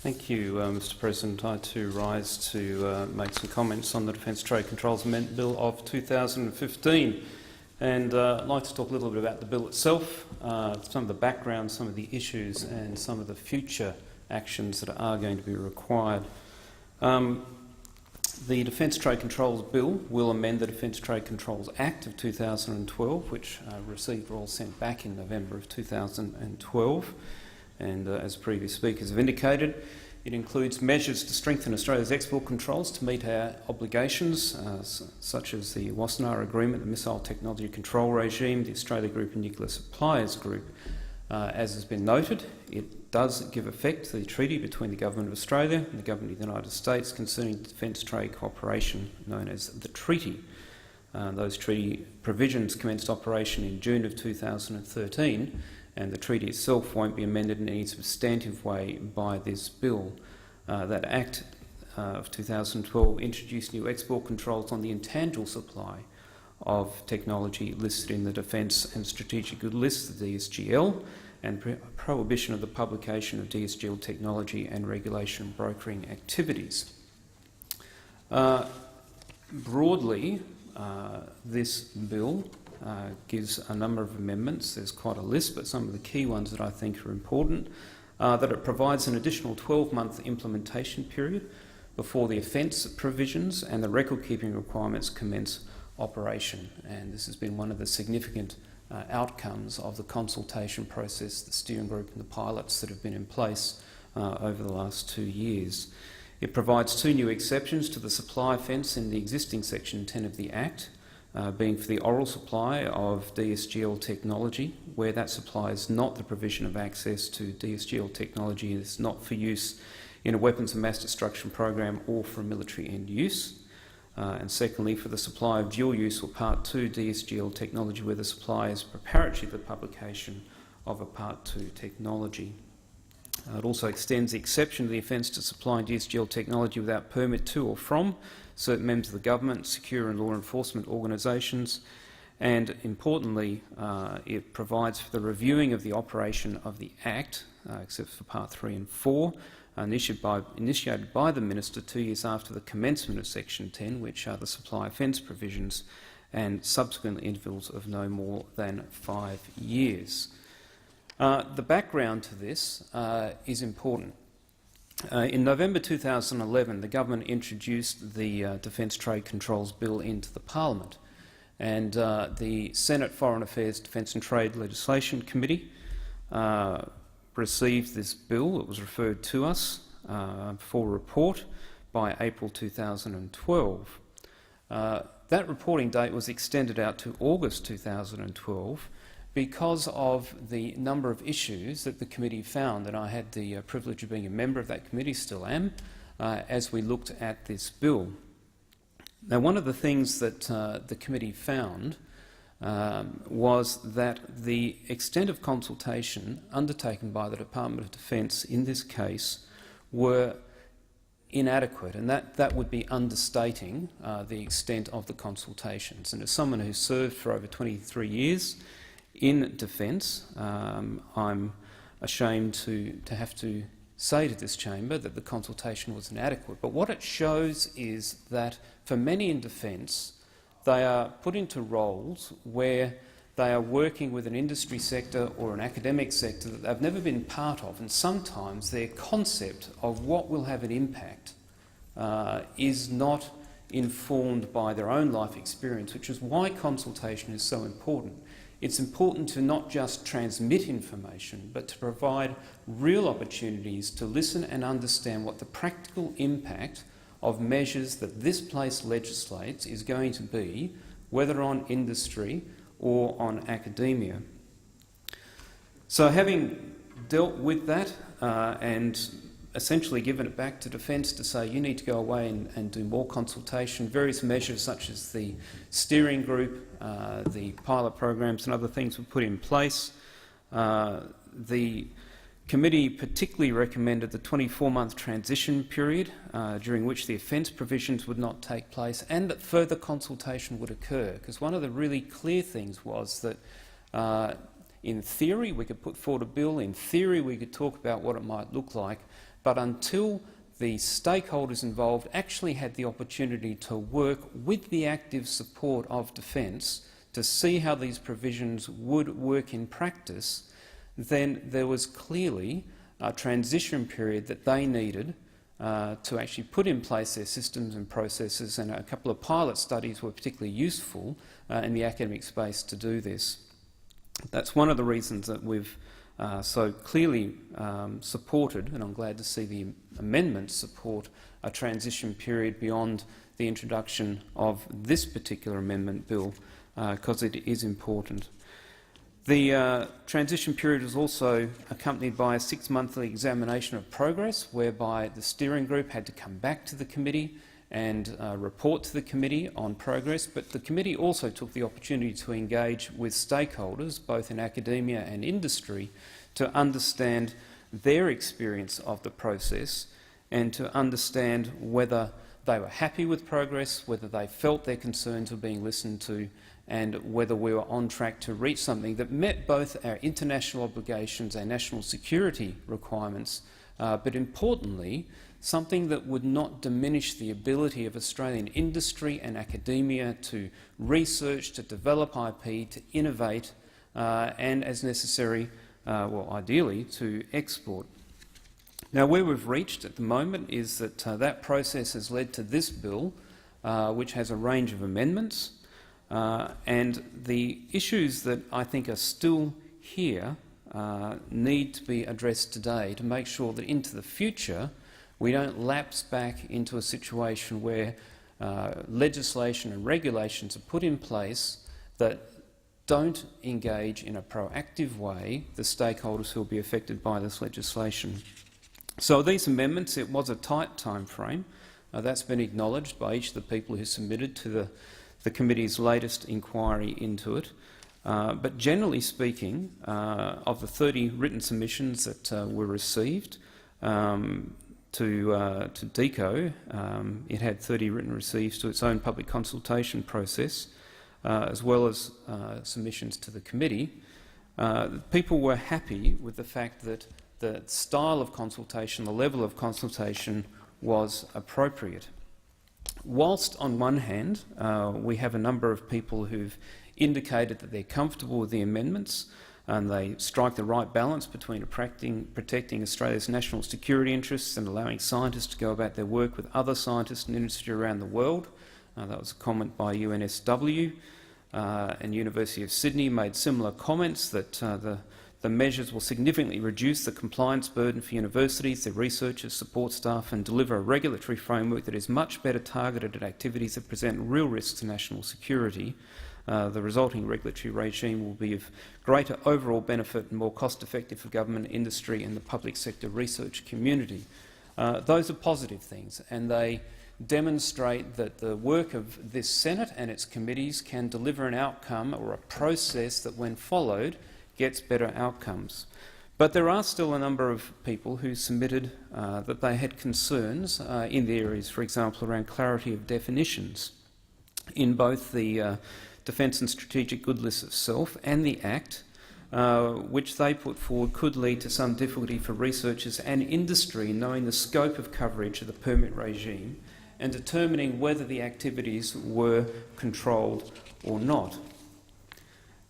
Thank you, Mr President. I too rise to make some comments on the Defence Trade Controls Amendment Bill of 2015. And I'd like to talk a little bit about the bill itself, some of the background, some of the issues and some of the future actions that are going to be required. The Defence Trade Controls Bill will amend the Defence Trade Controls Act of 2012, which received or all sent back in November of 2012. And as previous speakers have indicated, it includes measures to strengthen Australia's export controls to meet our obligations, such as the Wassenaar Agreement, the Missile Technology Control Regime, the Australia Group and Nuclear Suppliers Group. As has been noted, it does give effect to the treaty between the Government of Australia and the Government of the United States concerning defence trade cooperation, known as the Treaty. Those treaty provisions commenced operation in June of 2013, and the treaty itself won't be amended in any substantive way by this bill. That Act of 2012 introduced new export controls on the intangible supply of technology listed in the Defence and Strategic Good List, the DSGL, and prohibition of the publication of DSGL technology and regulation brokering activities. Broadly, this bill gives a number of amendments. There's quite a list, but some of the key ones that I think are important are that it provides an additional 12-month implementation period before the offence provisions and the record-keeping requirements commence operation. And this has been one of the significant outcomes of the consultation process, the steering group and the pilots that have been in place over the last 2 years. It provides 2 new exceptions to the supply offence in the existing Section 10 of the Act, being for the oral supply of DSGL technology, where that supply is not the provision of access to DSGL technology, it's not for use in a weapons of mass destruction program or for a military end use. And secondly, for the supply of dual use or Part 2 DSGL technology, where the supply is preparatory to the publication of a Part 2 technology. It also extends the exception to the offence to supplying DSGL technology without permit to or from certain members of the government, secure and law enforcement organisations, and importantly, it provides for the reviewing of the operation of the Act, except for Part 3 and 4, initiated by the Minister 2 years after the commencement of Section 10, which are the supply offence provisions, and subsequent intervals of no more than 5 years. The background to this is important. In November 2011, the government introduced the Defence Trade Controls Bill into the Parliament, and the Senate Foreign Affairs, Defence and Trade Legislation Committee received this bill. It was referred to us for report by April 2012. That reporting date was extended out to August 2012 because of the number of issues that the committee found, and I had the privilege of being a member of that committee, still am, as we looked at this bill. Now, one of the things that the committee found was that the extent of consultation undertaken by the Department of Defence in this case were inadequate, and that would be understating the extent of the consultations. And as someone who served for over 23 years in defence, I'm ashamed to have to say to this chamber that the consultation was inadequate. But what it shows is that for many in defence, they are put into roles where they are working with an industry sector or an academic sector that they've never been part of, and sometimes their concept of what will have an impact is not informed by their own life experience, which is why consultation is so important. It's important to not just transmit information, but to provide real opportunities to listen and understand what the practical impact of measures that this place legislates is going to be, whether on industry or on academia. So having dealt with that and essentially given it back to Defence to say you need to go away and do more consultation, various measures such as the steering group, the pilot programs and other things were put in place. The committee particularly recommended the 24-month transition period during which the offence provisions would not take place and that further consultation would occur, because one of the really clear things was that in theory we could put forward a bill, in theory we could talk about what it might look like, but until the stakeholders involved actually had the opportunity to work with the active support of Defence to see how these provisions would work in practice, then there was clearly a transition period that they needed to actually put in place their systems and processes, and a couple of pilot studies were particularly useful in the academic space to do this. That's one of the reasons that we've so clearly supported, and I'm glad to see the amendments support a transition period beyond the introduction of this particular amendment bill, because it is important. The transition period was also accompanied by a 6-monthly examination of progress, whereby the steering group had to come back to the committee and report to the committee on progress, but the committee also took the opportunity to engage with stakeholders, both in academia and industry, to understand their experience of the process and to understand whether they were happy with progress, whether they felt their concerns were being listened to, and whether we were on track to reach something that met both our international obligations and national security requirements, but importantly, something that would not diminish the ability of Australian industry and academia to research, to develop IP, to innovate, and, as necessary, well, ideally, to export. Now, where we've reached at the moment is that that process has led to this bill, which has a range of amendments, and the issues that I think are still here need to be addressed today to make sure that into the future we don't lapse back into a situation where legislation and regulations are put in place that don't engage in a proactive way the stakeholders who will be affected by this legislation. So these amendments, it was a tight time frame. That's been acknowledged by each of the people who submitted to the committee's latest inquiry into it. But generally speaking, of the 30 written submissions that were received to DECO, it had 30 written receives to its own public consultation process, as well as submissions to the committee. People were happy with the fact that the style of consultation, the level of consultation was appropriate. Whilst on one hand we have a number of people who've indicated that they're comfortable with the amendments and they strike the right balance between protecting Australia's national security interests and allowing scientists to go about their work with other scientists and industry around the world. That was a comment by UNSW, and University of Sydney made similar comments that the measures will significantly reduce the compliance burden for universities, their researchers, support staff, and deliver a regulatory framework that is much better targeted at activities that present real risks to national security. The resulting regulatory regime will be of greater overall benefit and more cost-effective for government, industry and the public sector research community. Those are positive things, and they demonstrate that the work of this Senate and its committees can deliver an outcome or a process that, when followed, gets better outcomes. But there are still a number of people who submitted that they had concerns in the areas, for example, around clarity of definitions in both the Defence and Strategic Good List itself and the Act, which they put forward could lead to some difficulty for researchers and industry in knowing the scope of coverage of the permit regime and determining whether the activities were controlled or not.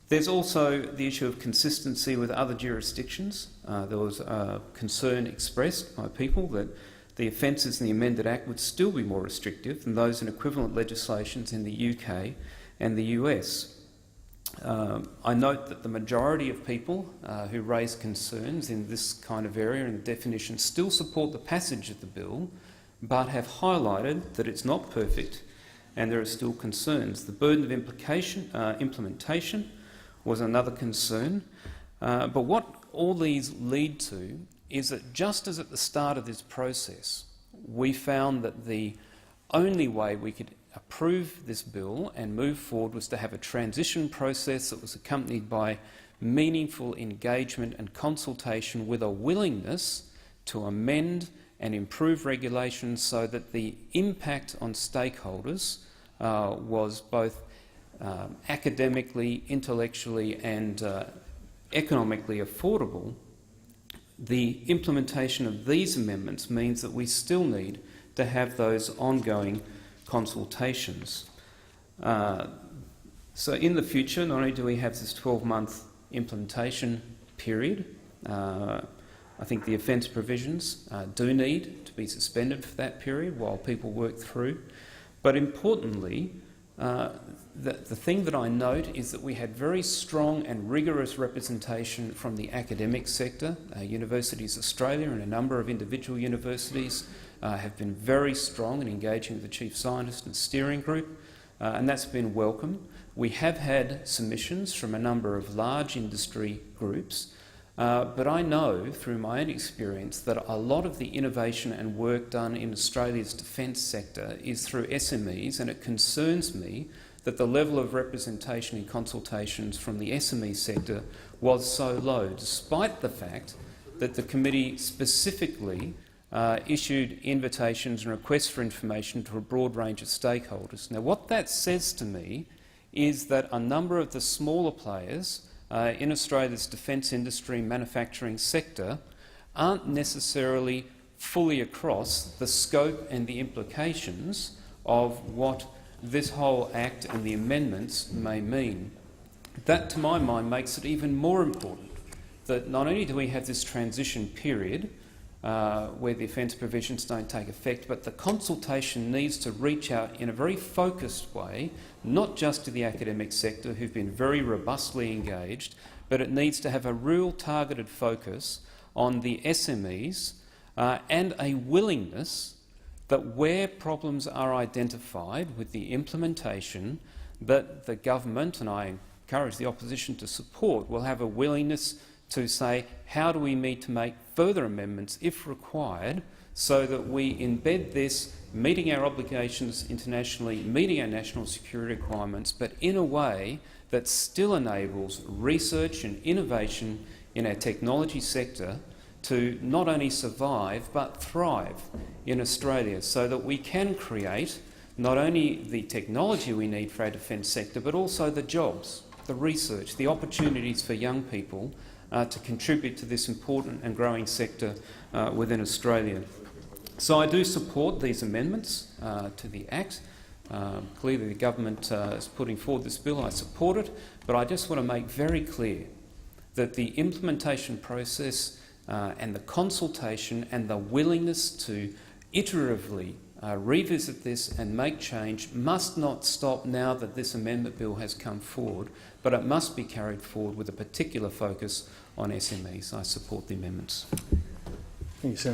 There's also the issue of consistency with other jurisdictions. There was a concern expressed by people that the offences in the amended Act would still be more restrictive than those in equivalent legislations in the UK and the US. I note that the majority of people who raise concerns in this kind of area and the definition still support the passage of the bill, but have highlighted that it's not perfect and there are still concerns. The burden of implementation was another concern. But what all these lead to is that just as at the start of this process, we found that the only way we could approve this bill and move forward was to have a transition process that was accompanied by meaningful engagement and consultation with a willingness to amend and improve regulations so that the impact on stakeholders was both academically, intellectually and economically affordable. The implementation of these amendments means that we still need to have those ongoing consultations. So in the future, not only do we have this 12-month implementation period, I think the offence provisions do need to be suspended for that period while people work through. But importantly, the thing that I note is that we had very strong and rigorous representation from the academic sector. Universities Australia and a number of individual universities have been very strong in engaging with the Chief Scientist and Steering Group, and that's been welcome. We have had submissions from a number of large industry groups, but I know through my own experience that a lot of the innovation and work done in Australia's defence sector is through SMEs, and it concerns me that the level of representation in consultations from the SME sector was so low, despite the fact that the committee specifically issued invitations and requests for information to a broad range of stakeholders. Now, what that says to me is that a number of the smaller players in Australia's defence industry and manufacturing sector aren't necessarily fully across the scope and the implications of what this whole Act and the amendments may mean. That, to my mind, makes it even more important that not only do we have this transition period where the offence provisions don't take effect, but the consultation needs to reach out in a very focused way, not just to the academic sector, who've been very robustly engaged, but it needs to have a real targeted focus on the SMEs and a willingness that where problems are identified with the implementation, that the government, and I encourage the opposition to support, will have a willingness to say, how do we need to make further amendments if required, so that we embed this, meeting our obligations internationally, meeting our national security requirements, but in a way that still enables research and innovation in our technology sector to not only survive but thrive in Australia, so that we can create not only the technology we need for our defence sector, but also the jobs, the research, the opportunities for young people to contribute to this important and growing sector within Australia. So I do support these amendments to the Act. Clearly the government is putting forward this bill. I support it, but I just want to make very clear that the implementation process and the consultation and the willingness to iteratively revisit this and make change must not stop now that this amendment bill has come forward, but it must be carried forward with a particular focus on SMEs. I support the amendments. Thank you, Senator.